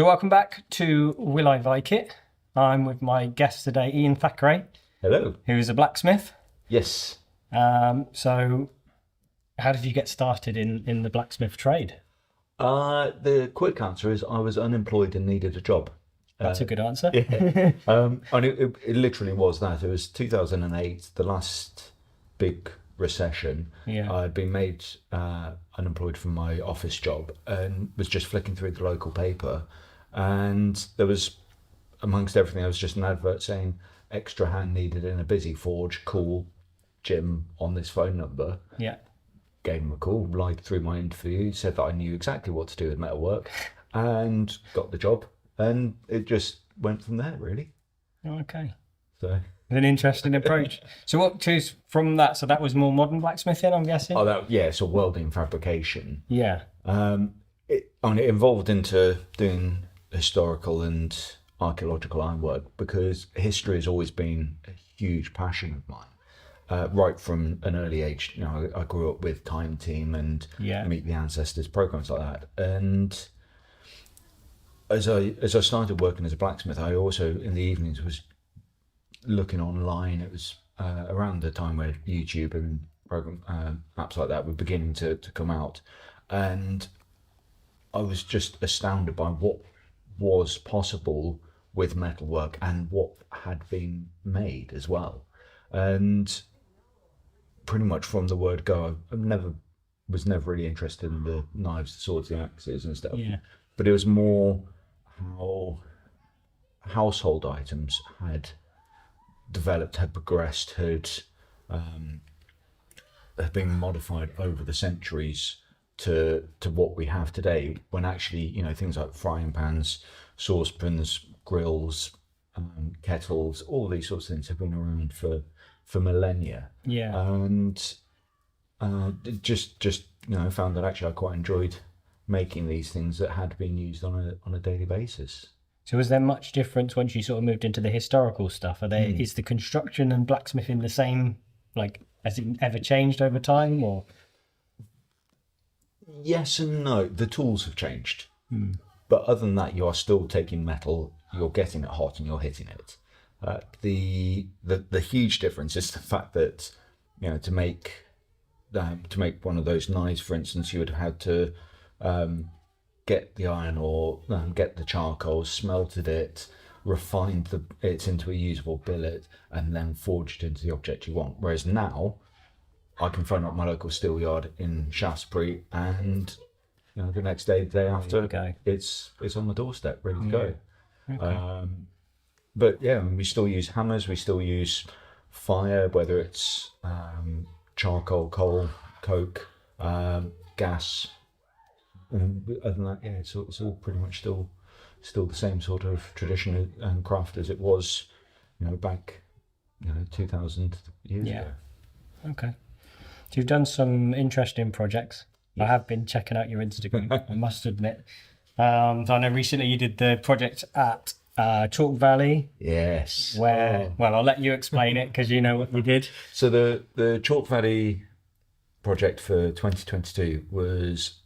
So welcome back to Will I Vike It? I'm with my guest today, Ian Thackray. Hello. Who is a blacksmith. Yes. So how did you get started in the blacksmith trade? The quick answer is I was unemployed and needed a job. That's a good answer. Yeah. And it literally was that. It was 2008, the last big recession. Yeah. I'd been made unemployed from my office job and was just flicking through the local paper, and there was, amongst everything, there was just an advert saying extra hand needed in a busy forge, call Jim on this phone number. Yeah. Gave him a call, lied through my interview, said that I knew exactly what to do with metalwork, and got the job, and it just went from there, really. Okay. So an interesting approach. So what choose from that? So that was more modern blacksmithing, I'm guessing? So welding fabrication. Yeah. It evolved into doing historical and archaeological ironwork because history has always been a huge passion of mine. Right from an early age, I grew up with Time Team and Meet the Ancestors, programs like that. And as I started working as a blacksmith, I also in the evenings was looking online. It was around the time where YouTube and program apps like that were beginning to come out, and I was just astounded by what was possible with metalwork and what had been made as well. And pretty much from the word go, I was never really interested in the knives, the swords, the axes and stuff. Yeah. But it was more how household items had developed, had progressed, had been modified over the centuries to what we have today, when actually, things like frying pans, saucepans, grills, kettles, all these sorts of things have been around for millennia. Yeah. And just found that actually I quite enjoyed making these things that had been used on a daily basis. So was there much difference once you sort of moved into the historical stuff? Is the construction and blacksmithing the same? Like, has it ever changed over time, or? Yes and no. The tools have changed. But other than that, you are still taking metal, you're getting it hot and you're hitting it. The huge difference is the fact that, to make one of those knives, for instance, you would have had to get the iron ore, get the charcoal, smelted it, refined it into a usable billet, and then forged into the object you want. Whereas now, I can phone up my local steel yard in Shaftesbury, and the next day, the day after, it's on the doorstep, ready to go. Okay. But yeah, we still use hammers, we still use fire, whether it's charcoal, coal, coke, gas. Other than that, it's all pretty much still the same sort of tradition and craft as it was, back 2,000 years ago. Okay. So you've done some interesting projects. I have been checking out your Instagram, I must admit. So I know recently you did the project at Chalk Valley. Yes. Where, well, I'll let you explain it because you know what you did. So the Chalk Valley project for 2022 was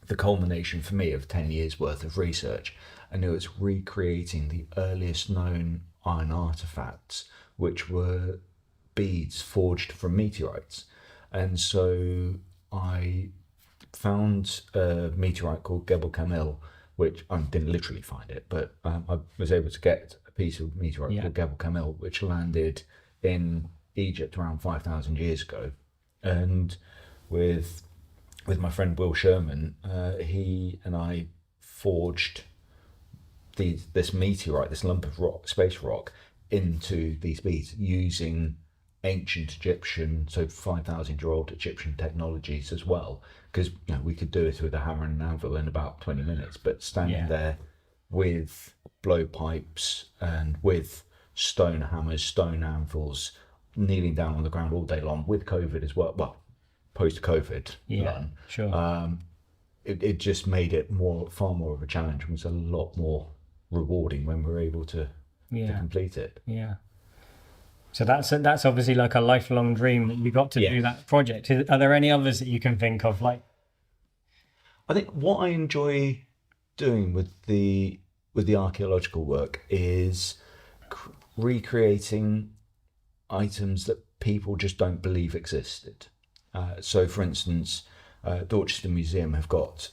the culmination for me of 10 years worth of research. And it was recreating the earliest known iron artifacts, which were beads forged from meteorites. And so I found a meteorite called Gebel Kamil, which I didn't literally find it, but I was able to get a piece of meteorite called Gebel Kamil, which landed in Egypt around 5,000 years ago. And with my friend Will Sherman, he and I forged this meteorite, this lump of rock, space rock, into these beads using ancient Egyptian, so 5,000-year-old Egyptian technologies as well, because we could do it with a hammer and an anvil in about 20 minutes, but standing there with blowpipes and with stone hammers, stone anvils, kneeling down on the ground all day long with COVID as well post-COVID run. Sure. It just made it far more of a challenge. It was a lot more rewarding when we were able to complete it. Yeah. So that's obviously like a lifelong dream that you got to do that project. Are there any others that you can think of? Like, I think what I enjoy doing with the archaeological work is recreating items that people just don't believe existed. So, for instance, Dorchester Museum have got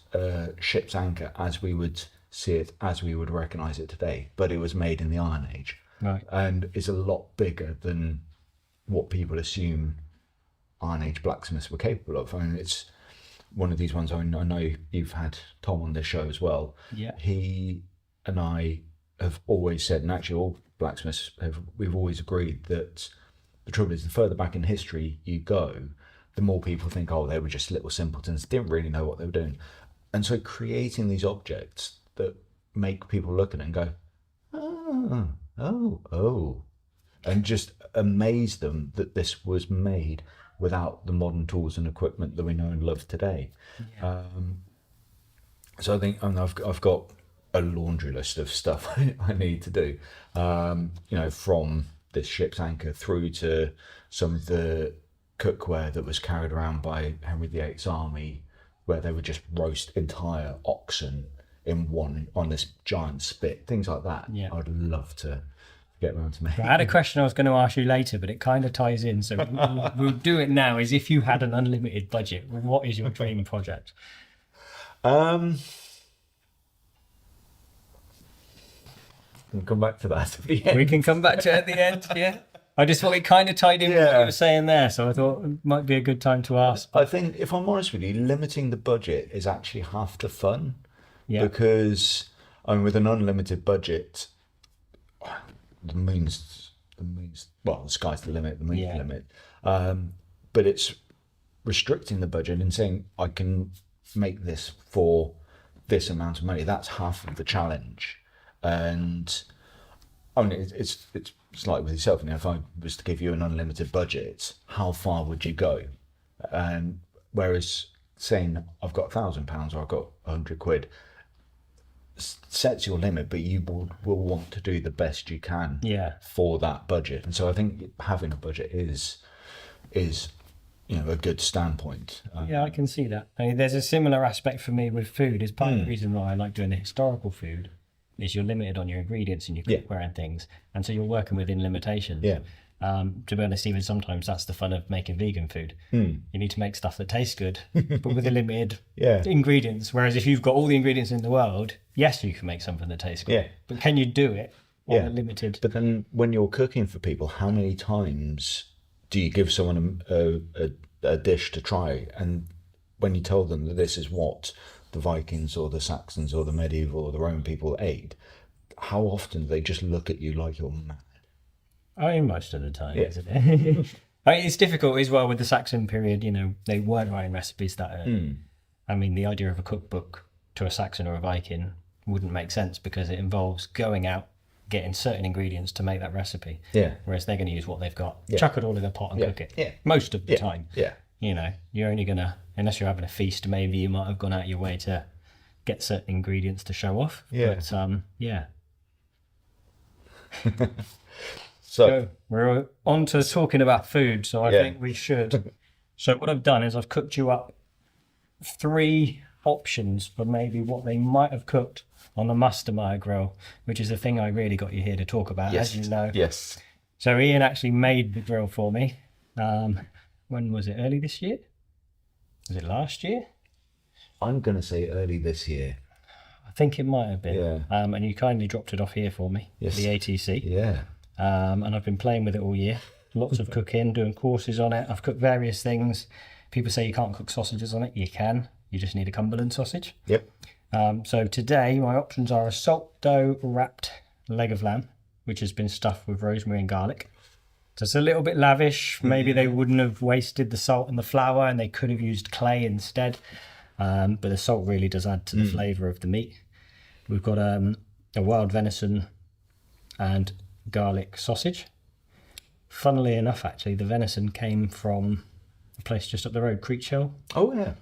ship's anchor as we would see it, as we would recognise it today, but it was made in the Iron Age, Right. and is a lot bigger than what people assume Iron Age blacksmiths were capable of. I mean, it's one of these ones. I know you've had Tom on this show as well. Yeah. He and I have always said, and actually all blacksmiths we've always agreed that the trouble is, the further back in history you go, the more people think, oh, they were just little simpletons, didn't really know what they were doing. And so creating these objects that make people look at it and go, oh, and just amaze them that this was made without the modern tools and equipment that we know and love today. Yeah. So I think I've got a laundry list of stuff I need to do, from this ship's anchor through to some of the cookware that was carried around by Henry VIII's army, where they would just roast entire oxen on this giant spit, things like that. Yeah. I'd love to get around to making. I had a question I was going to ask you later, but it kind of ties in, so we'll do it now. Is if you had an unlimited budget, what is your dream project? We'll come back to that at the end. We can come back to it at the end, yeah. I just thought it kind of tied in with what Yeah. you were saying there, so I thought it might be a good time to ask. I think, if I'm honest with you, limiting the budget is actually half the fun. Yeah. Because with an unlimited budget, the sky's the limit, the moon's Yeah. the limit. But it's restricting the budget and saying, I can make this for this amount of money. That's half of the challenge. And I mean, it's like with yourself. If I was to give you an unlimited budget, how far would you go? And whereas saying I've got £1,000 or I've got £100 sets your limit, but you will want to do the best you can for that budget. And so I think having a budget is a good standpoint. Yeah, I can see that. I mean, there's a similar aspect for me with food. Is part of the reason why I like doing the historical food is you're limited on your ingredients and your cookware and things, and so you're working within limitations. Yeah. To be honest, even sometimes that's the fun of making vegan food. You need to make stuff that tastes good, but with the limited ingredients. Whereas if you've got all the ingredients in the world, yes, you can make something that tastes good. Yeah. But can you do it on a limited? But then when you're cooking for people, how many times do you give someone a dish to try? And when you tell them that this is what the Vikings or the Saxons or the medieval or the Roman people ate, how often do they just look at you like you're mad? I mean, most of the time, isn't it? I mean, it's difficult as well with the Saxon period. They weren't writing recipes that. I mean, the idea of a cookbook to a Saxon or a Viking wouldn't make sense because it involves going out, getting certain ingredients to make that recipe. Yeah. Whereas they're going to use what they've got, chuck it all in a pot and cook it. Yeah. Most of the time. Yeah. You're only going to, unless you're having a feast, maybe you might have gone out of your way to get certain ingredients to show off. Yeah. But, yeah. So we're on to talking about food, so I think we should. So what I've done is I've cooked you up 3 options for maybe what they might have cooked on the Mastermyr Grill, which is the thing I really got you here to talk about, as you know. Yes. So Ian actually made the grill for me. When was it? Early this year? Was it last year? I'm going to say early this year. I think it might have been. Yeah. And you kindly dropped it off here for me, Yes. the ATC. Yeah. And I've been playing with it all year. Lots of cooking, doing courses on it. I've cooked various things. People say you can't cook sausages on it. You can. You just need a Cumberland sausage. Yep. So today my options are a salt dough wrapped leg of lamb, which has been stuffed with rosemary and garlic. So it's a little bit lavish. Maybe they wouldn't have wasted the salt and the flour and they could have used clay instead. But the salt really does add to the flavour of the meat. We've got a wild venison and garlic sausage. Funnily enough, actually, the venison came from a place just up the road, Creech-Hill. Oh, yeah.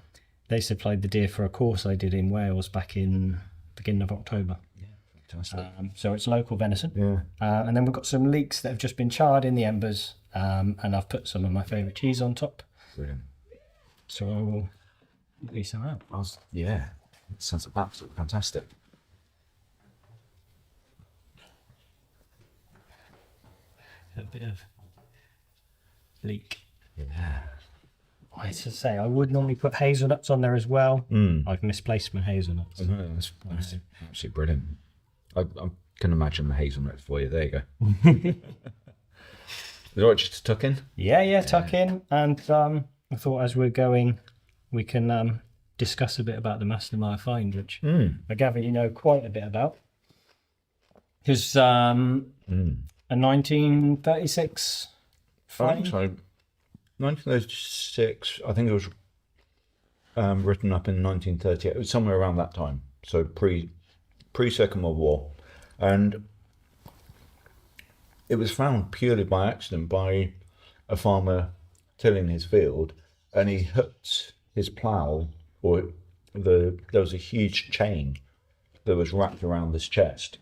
They supplied the deer for a course I did in Wales back in beginning of October. Yeah, fantastic. So it's local venison. Yeah. And then we've got some leeks that have just been charred in the embers, and I've put some of my favourite cheese on top. Brilliant. So I will leave some out. Yeah. Sounds absolutely fantastic. A bit of leek. Yeah. I was to say, I would normally put hazelnuts on there as well. I've misplaced my hazelnuts. No, that's absolutely brilliant. I can imagine the hazelnuts for you. There you go. Is it right just to tuck in? Yeah, tuck in. And I thought as we're going, we can discuss a bit about the Mastermyr find, which I gather you know quite a bit about. It's a 1936 I find. think so. 1936, I think it was written up in 1938. It was somewhere around that time. So pre-Second World War. And it was found purely by accident by a farmer tilling his field, and he hooked his plough, or there was a huge chain that was wrapped around this chest,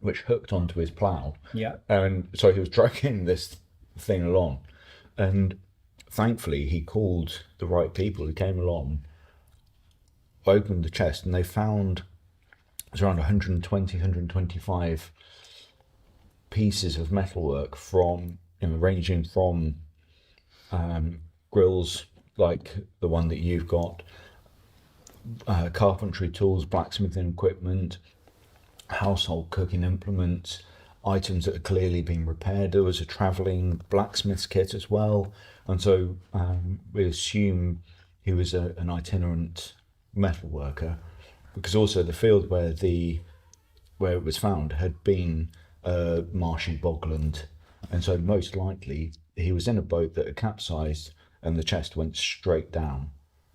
which hooked onto his plough. Yeah. And so he was dragging this thing along, and thankfully he called the right people who came along, opened the chest, and they found it was around 120, 125 pieces of metalwork from, ranging from grills like the one that you've got, carpentry tools, blacksmithing equipment, household cooking implements, items that are clearly being repaired. There was a travelling blacksmith's kit as well, and so we assume he was an itinerant metal worker, because also the field where it was found had been marshy bogland, and so most likely he was in a boat that had capsized and the chest went straight down,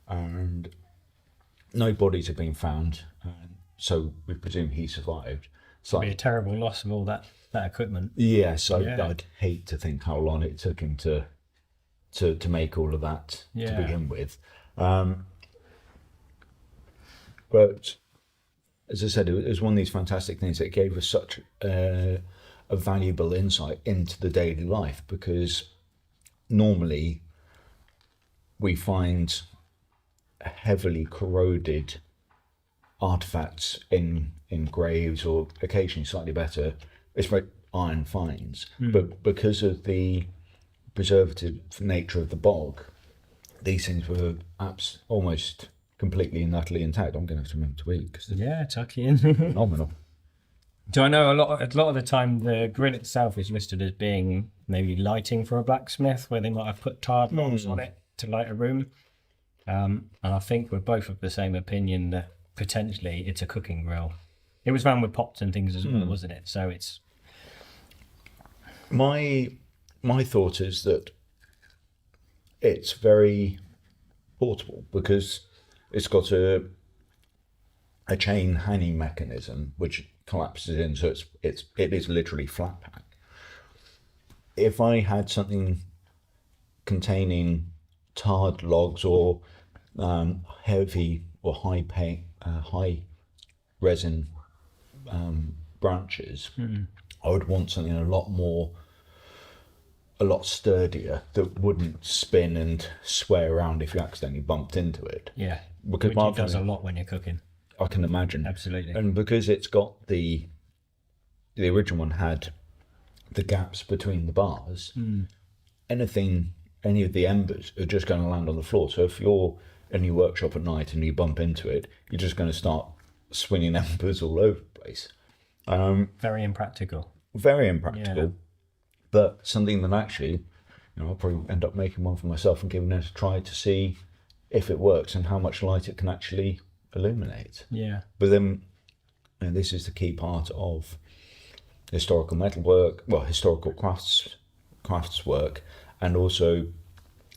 and no bodies have been found, so we presume he survived. So It'd be a terrible loss of all that equipment. yes, I'd hate to think how long it took him to make all of that to begin with. But as I said, it was one of these fantastic things that gave us such a valuable insight into the daily life, because normally we find heavily corroded artifacts in graves, or occasionally slightly better, it's like iron finds. But because of the preservative nature of the bog, these things were almost completely and utterly intact. I'm going to have to remember to eat, because they're Tuck in. phenomenal. Do I know a lot of the time the grill itself is listed as being maybe lighting for a blacksmith, where they might have put tarred logs on it to light a room. And I think we're both of the same opinion that potentially it's a cooking grill. It was found with pots and things as well, wasn't it? So it's... My thought is that it's very portable, because it's got a chain hanging mechanism which collapses in, so it is literally flat pack. If I had something containing tarred logs or heavy or high resin branches, I would want something a lot sturdier, that wouldn't spin and sway around if you accidentally bumped into it. Yeah, Because which it does a lot when you're cooking. I can imagine. Absolutely. And because it's got the original one had the gaps between the bars, any of the embers are just going to land on the floor. So if you're in your workshop at night and you bump into it, you're just going to start swinging embers all over the place. Very impractical. Very impractical. Yeah. But something that actually, I'll probably end up making one for myself and giving it a try to see if it works and how much light it can actually illuminate. Yeah. But then, this is the key part of historical metalwork, historical crafts work, and also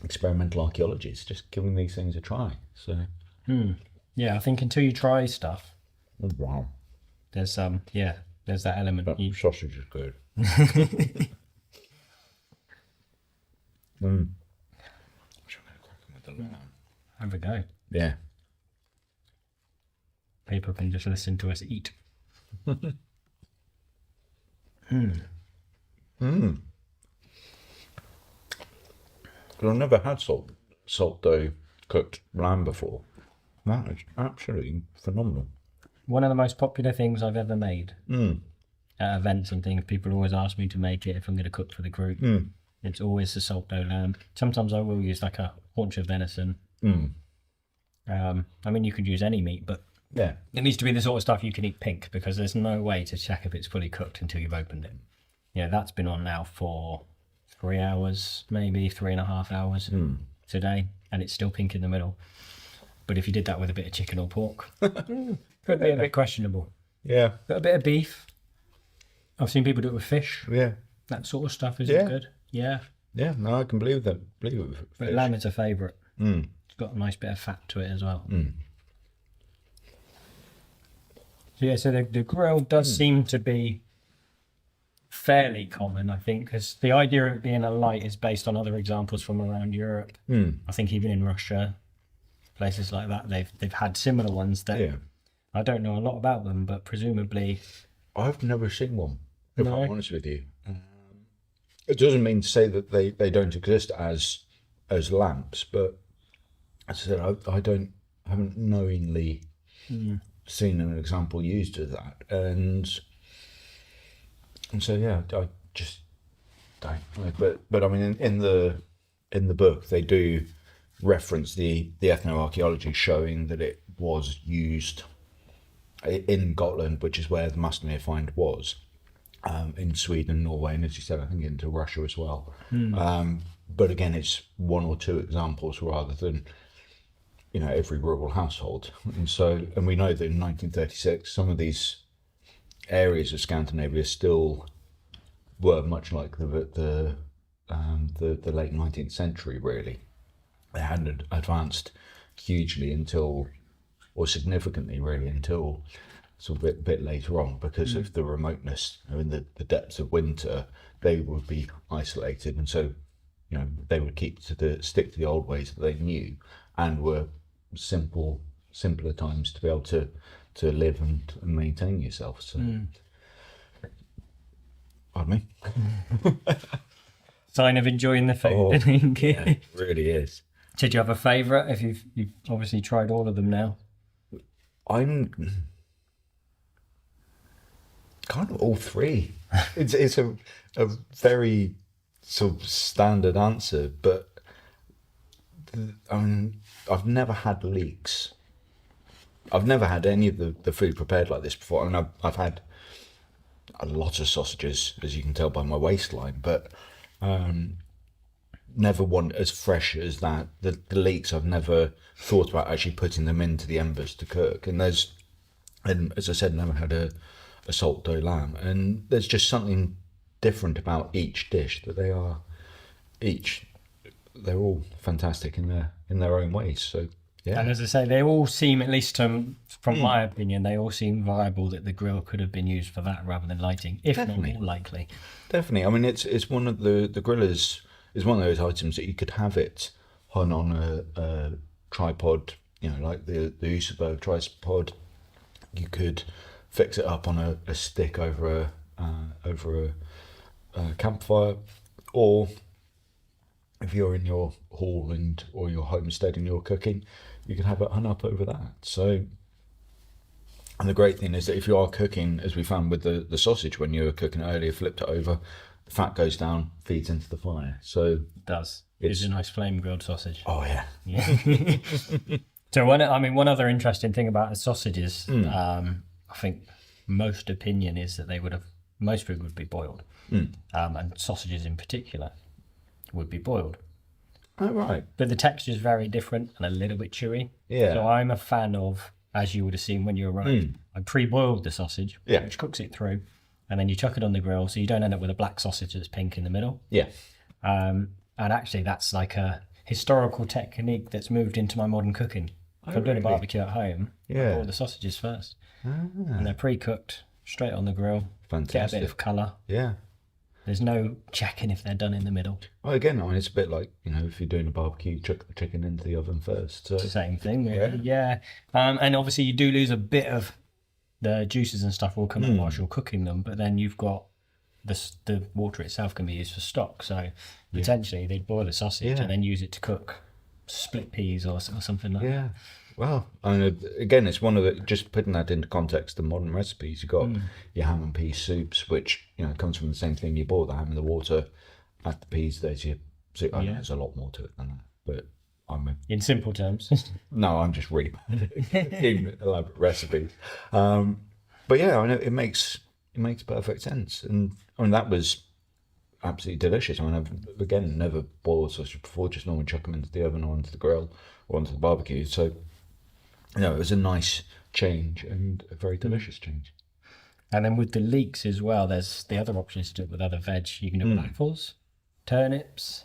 experimental archaeology. It's just giving these things a try. So, Yeah, I think until you try stuff, oh, wow, there's there's that element. that You... sausage is good. Have a go. Yeah. People can just listen to us eat. I've never had salt dough cooked lamb before. That is absolutely phenomenal. One of the most popular things I've ever made. at events and things, people always ask me to make it if I'm going to cook for the group. It's always the salt dough lamb. Sometimes I will use like a haunch of venison. I mean, you could use any meat, but Yeah. it needs to be the sort of stuff you can eat pink, because there's no way to check if it's fully cooked until you've opened it. Yeah, that's been on now for 3 hours, maybe 3.5 hours today, and it's still pink in the middle. But if you did that with a bit of chicken or pork, could be a bit questionable. Yeah. But a bit of beef. I've seen people do it with fish. Yeah. That sort of stuff is Yeah. good. Yeah. Yeah. No, I can believe that. Believe it. But lamb is a favourite. It's got a nice bit of fat to it as well. So yeah, so the grill does seem to be fairly common, I think, because the idea of it being a light is based on other examples from around Europe. I think even in Russia, places like that, they've had similar ones that Yeah. I don't know a lot about them, but presumably I've never seen one, if No. I'm honest with you. It doesn't mean to say that they don't exist as lamps, but as I said, I haven't knowingly seen an example used of that, and so yeah, I just don't know. But I mean, in the book, they do reference the ethnoarchaeology showing that it was used in Gotland, which is where the Mastermyr find was, in Sweden, Norway, and as you said, I think into Russia as well. But again, it's one or two examples rather than, you know, every rural household. And we know that in 1936, some of these areas of Scandinavia still were much like the late 19th century. Really, they hadn't advanced hugely or significantly really until sort of a bit later on, because of the remoteness. In the depths of winter, they would be isolated, and so, you know, they would stick to the old ways that they knew, and were simpler times to be able to live and maintain yourself. So, pardon me. sign of enjoying the food. I think. Yeah, it really is. Did you have a favourite? If you've obviously tried all of them now. I'm kind of all three. It's a very sort of standard answer, but I mean, I've never had leeks. I've never had any of the food prepared like this before. I mean, I've had a lot of sausages, as you can tell by my waistline, but never one as fresh as that. The leeks, I've never thought about actually putting them into the embers to cook. And as I said, never had a salt dough lamb. And there's just something different about each dish, that they're all fantastic in their own ways. So yeah. And as I say, they all seem, at least from my opinion, they all seem viable, that the grill could have been used for that rather than lighting, if Definitely. not more likely. Definitely. I mean, it's one of the grill is one of those items that you could have it hung on a tripod, you know, like the Usaberg tripod. You could fix it up on a stick over a campfire, or if you're in your hall or your homestead and you're cooking, you can have it hung up over that. So, and the great thing is that if you are cooking, as we found with the sausage when you were cooking it earlier, flipped it over, the fat goes down, feeds into the fire. So It does. It's a nice flame grilled sausage. oh yeah, Yeah. So one other interesting thing about the sausages, I think most opinion is that most food would be boiled, and sausages in particular would be boiled. oh right, But the texture is very different and a little bit chewy. Yeah. So I'm a fan of, as you would have seen when you arrived, I pre-boiled the sausage, Yeah. which cooks it through, and then you chuck it on the grill so you don't end up with a black sausage that's pink in the middle. yeah, And actually, that's like a historical technique that's moved into my modern cooking. If I'm doing a really? barbecue at home, I Yeah. boil the sausages first. And they're pre-cooked, straight on the grill. Get a fantastic. bit of colour. Yeah. There's no checking if they're done in the middle. Well, again, I mean, it's a bit like, you know, if you're doing a barbecue, you chuck the chicken into the oven first. So Same thing, really. Yeah. And obviously, you do lose a bit of the juices and stuff will come out whilst you're cooking them, but then you've got the water itself can be used for stock. So potentially, they'd boil a sausage Yeah. and then use it to cook split peas or something like that. yeah, Well, I mean, again, it's one of the, just putting that into context, the modern recipes. You've got your ham and pea soups, which, you know, comes from the same thing. You boil the ham in the water, add the peas, there's your soup. I know there's a lot more to it than that, but in simple terms. no, I'm just really bad at cooking elaborate recipes. But yeah, I know it makes perfect sense. And I mean, that was absolutely delicious. I mean, I've, again, never boiled sausage before, just normally chuck them into the oven or onto the grill or onto the barbecue. So, you know, it was a nice change and a very delicious change. And then with the leeks as well, there's the other options to do it with other veg. You can do it with apples, turnips,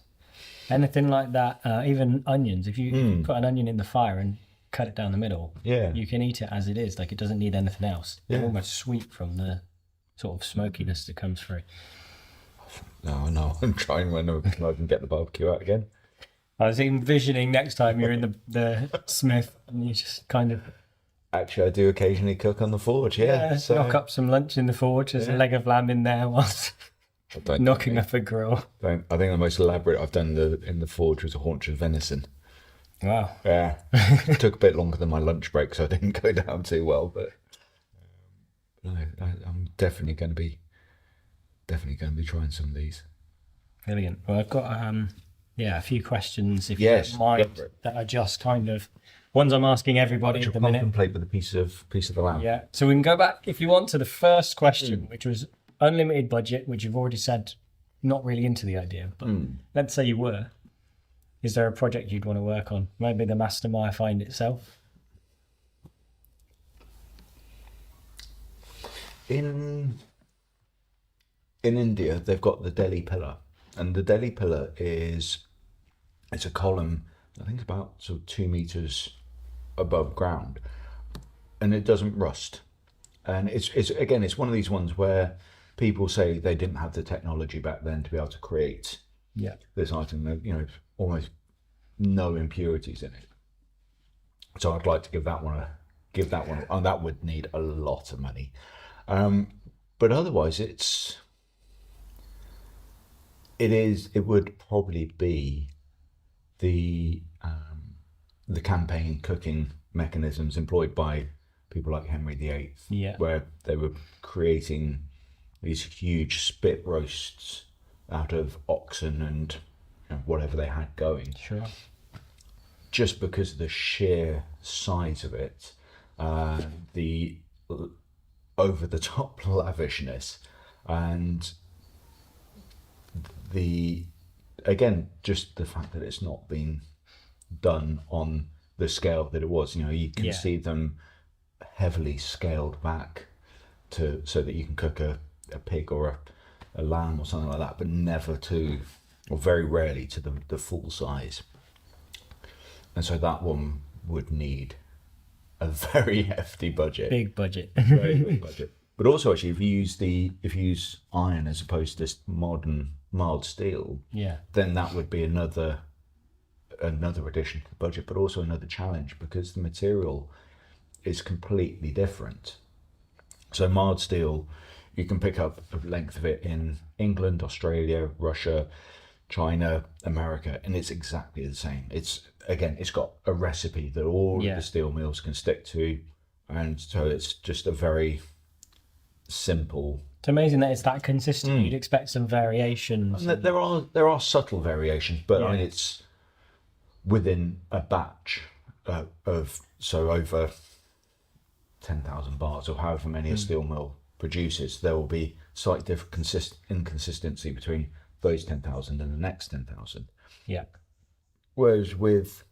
anything like that. Even onions. If you put an onion in the fire and cut it down the middle, you can eat it as it is. Like, it doesn't need anything else. It's almost sweet from the sort of smokiness that comes through. No, I'm trying when I can get the barbecue out again. I was envisioning next time you're in the Smith and you just kind of... Actually, I do occasionally cook on the forge, so... knock up some lunch in the forge. There's a leg of lamb in there whilst knocking up a grill. I think the most elaborate I've done in the forge was a haunch of venison. Wow. Yeah. It took a bit longer than my lunch break, so I didn't go down too well, but no, I'm definitely going to be trying some of these. Brilliant. Well, I've got a few questions, if you don't mind, that are just kind of ones I'm asking everybody at the minute. Contemplate with a piece of the lamb. Yeah. So we can go back, if you want, to the first question, which was unlimited budget, which you've already said not really into the idea, but let's say you were. Is there a project you'd want to work on? Maybe the Mastermyr find itself? In India, they've got the Delhi pillar, and the Delhi pillar it's a column, I think about sort of 2 meters above ground, and it doesn't rust. And it's one of these ones where people say they didn't have the technology back then to be able to create this item. You know, almost no impurities in it. So I'd like to give that one, and that would need a lot of money. But otherwise, it would probably be the campaign cooking mechanisms employed by people like Henry VIII, where they were creating these huge spit roasts out of oxen and whatever they had going. Sure. Just because of the sheer size of it, the over-the-top lavishness, and just the fact that it's not been done on the scale that it was. You know, you can see them heavily scaled back so that you can cook a pig or a lamb or something like that, but never to, or very rarely to the full size. And so that one would need a very hefty budget. Big budget. Very big budget. But also, actually, if you use iron as opposed to this modern mild steel, then that would be another addition to the budget, but also another challenge, because the material is completely different. So mild steel, you can pick up a length of it in England, Australia, Russia, China, America, and it's exactly the same. It's got a recipe that all of the steel mills can stick to, and so it's just a very simple. It's amazing that it's that consistent. You'd expect some variations. And there are subtle variations, but I mean, it's within a batch of over 10,000 bars or however many a steel mill produces, there will be slight different inconsistency between those 10,000 and the next 10,000. Yeah. Whereas with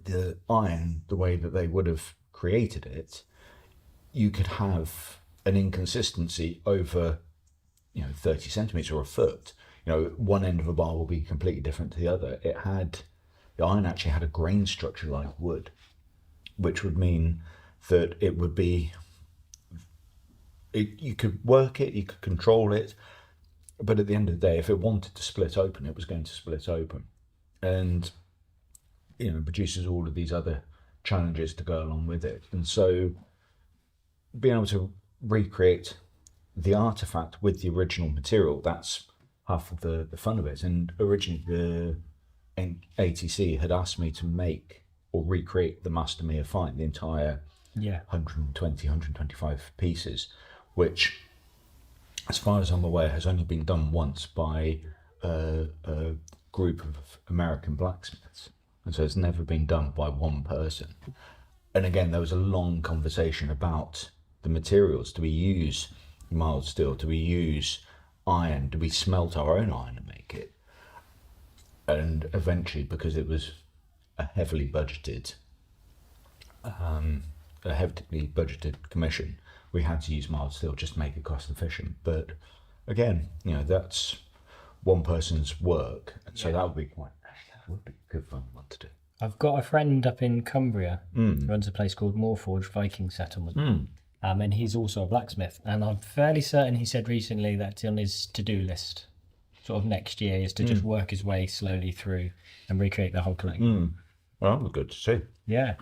the iron, the way that they would have created it, you could have an inconsistency over 30 centimeters or a foot. One end of a bar will be completely different to the other. The iron actually had a grain structure like wood, which would mean that it would be, you could work it, you could control it, but at the end of the day, if it wanted to split open, it was going to split open. And it produces all of these other challenges to go along with it. And so being able to recreate the artifact with the original material, that's half of the fun of it. And originally the ATC had asked me to make or recreate the Mastermyr find, the entire 120, 125 pieces, which, as far as I'm aware, has only been done once by a group of American blacksmiths. And so it's never been done by one person. And again, there was a long conversation about the materials. Do we use mild steel? Do we use iron? Do we smelt our own iron and make it? And eventually, because it was a heavily budgeted commission, we had to use mild steel just to make it cost efficient. But again, that's one person's work, so that would be a good fun one to do. I've got a friend up in Cumbria who runs a place called Moorforge Viking Settlement, and he's also a blacksmith. And I'm fairly certain he said recently that on his to-do list, sort of next year, is to just work his way slowly through and recreate the whole collection. Well, that was good to see. Yeah.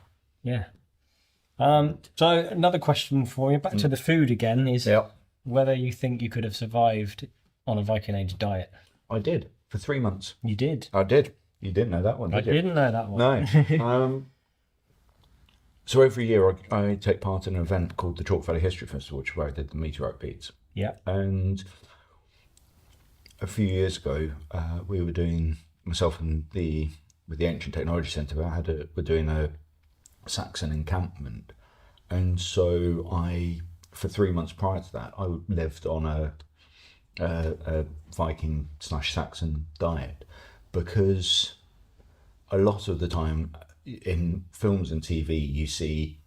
So another question for you, back to the food again, is whether you think you could have survived on a Viking Age diet. I did for 3 months. You did? I did. You didn't know that one, did you? I didn't know that one. No. So every year I take part in an event called the Chalk Valley History Festival, which is where I did the meteorite beads. Yeah. And a few years ago, we were doing, myself and with the Ancient Technology Centre, we're doing a Saxon encampment. And so for 3 months prior to that, I lived on a Viking / Saxon diet, because a lot of the time in films and TV you see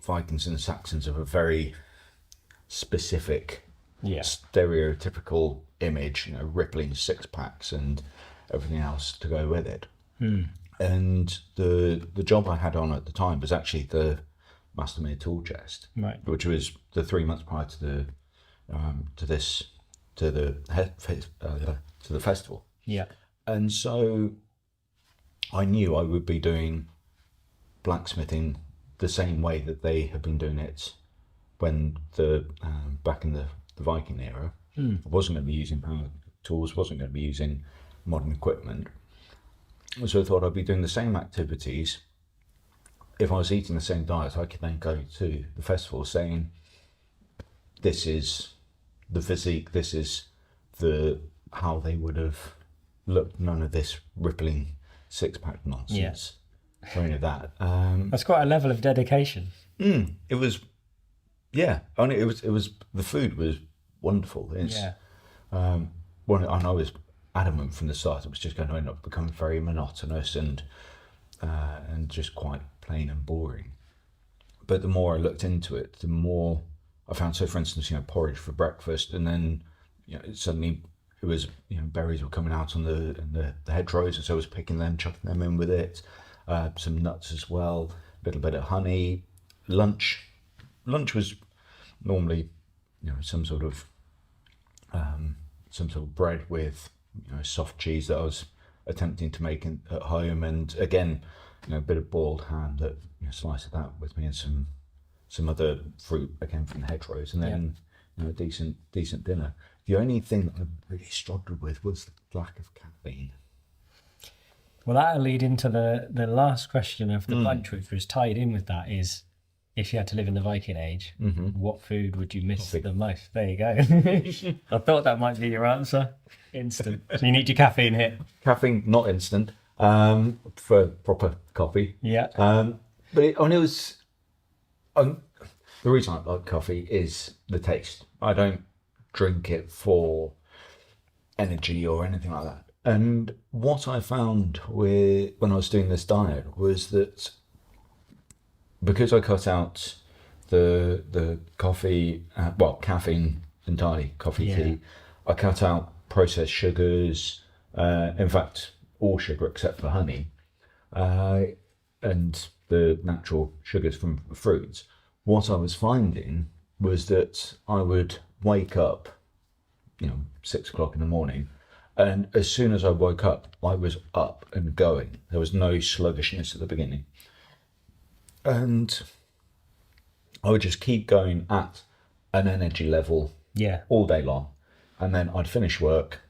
Vikings and Saxons of a very specific, stereotypical image, rippling six packs and everything else to go with it. And the job I had on at the time was actually the Mastermyr tool chest, right, which was the 3 months prior to the festival. Yeah. And so I knew I would be doing blacksmithing the same way that they had been doing it when back in the Viking era. I wasn't going to be using power tools, wasn't going to be using modern equipment. So I thought I'd be doing the same activities. If I was eating the same diet, I could then go to the festival saying, this is the physique, this is how they would have looked, none of this rippling six-pack nonsense or any of that. That's quite a level of dedication. It was, only it was the food was wonderful. And I was adamant from the start it was just going to end up becoming very monotonous and just quite plain and boring. But the more I looked into it, the more I found. So, for instance, porridge for breakfast, and then suddenly it was berries were coming out on the hedgerows, and so I was picking them, chucking them in with it. Some nuts as well, a little bit of honey. Lunch was normally some sort of bread with soft cheese that I was attempting to make at home, and again a bit of boiled ham that slice of that with me, and some other fruit again from the hedgerows, and then a decent dinner. The only thing that I really struggled with was the lack of caffeine. Well, that'll lead into the last question of the bunch, which was tied in with that, is if you had to live in the Viking Age, what food would you miss the most? There you go. I thought that might be your answer. Instant. So you need your caffeine hit. Caffeine, not instant, for proper coffee. Yeah. But it was... the reason I like coffee is the taste. I don't drink it for energy or anything like that. And what I found when I was doing this diet was that because I cut out the coffee, caffeine entirely, tea, I cut out processed sugars, in fact, all sugar except for honey, and the natural sugars from fruits. What I was finding was that I would wake up, 6 o'clock in the morning, and as soon as I woke up, I was up and going. There was no sluggishness at the beginning. And I would just keep going at an energy level all day long. And then I'd finish work,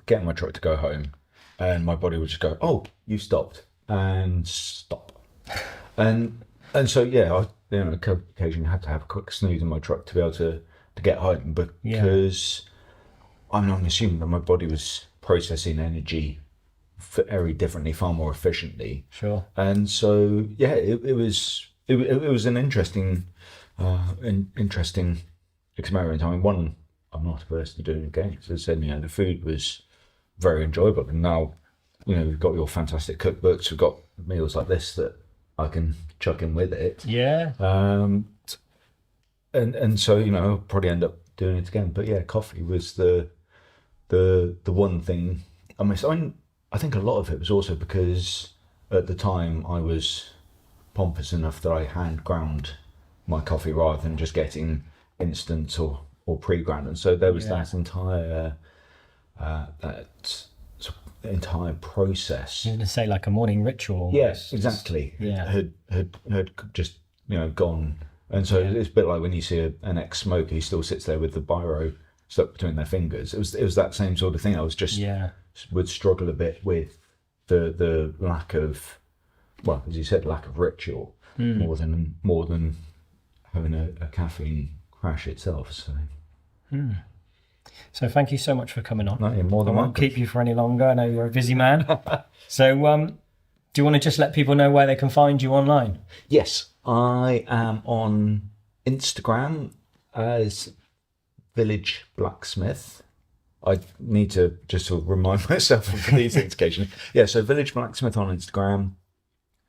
get in my truck to go home, and my body would just go, oh, you stopped. and stop. And so yeah, I occasionally had to have a quick snooze in my truck to be able to get home, because I'm assuming that my body was processing energy very differently, far more efficiently. Sure. And so yeah, it was an interesting experiment. I mean, one, I'm not averse to doing it again. As I said, the food was very enjoyable, and now we've got your fantastic cookbooks. We've got meals like this that I can chuck in with it. Yeah. And so I'll probably end up doing it again. But yeah, coffee was the one thing I missed. I think a lot of it was also because at the time I was pompous enough that I hand ground my coffee rather than just getting instant or pre-ground, and so there was that entire entire process. You're going to say like a morning ritual. Yes, exactly. Yeah. Had just gone, and so it's a bit like when you see an ex-smoker, he still sits there with the biro stuck between their fingers. It was that same sort of thing. I was just would struggle a bit with the lack of, well, as you said, lack of ritual more than having a caffeine crash itself. So thank you so much for coming on. No, you're more than I won't welcome. keep you for any longer. I know you're a busy man. So do you want to just let people know where they can find you online? Yes, I am on Instagram as Village Blacksmith. I need to just sort of remind myself of these things occasionally. Yeah, so Village Blacksmith on Instagram,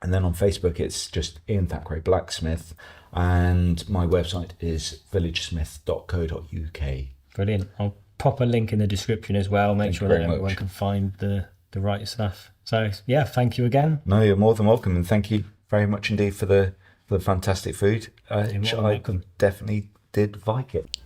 and then on Facebook it's just Ian Thackray Blacksmith, and my website is villagesmith.co.uk. Brilliant. I'll pop a link in the description as well. Make sure that everyone can find the right stuff. So yeah, thank you again. No, you're more than welcome, and thank you very much indeed for the fantastic food. I definitely did Vike it.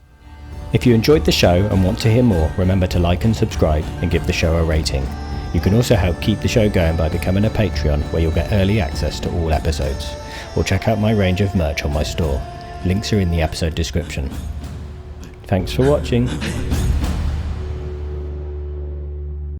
If you enjoyed the show and want to hear more, remember to like and subscribe and give the show a rating. You can also help keep the show going by becoming a Patreon, where you'll get early access to all episodes. Or check out my range of merch on my store. Links are in the episode description. Thanks for watching.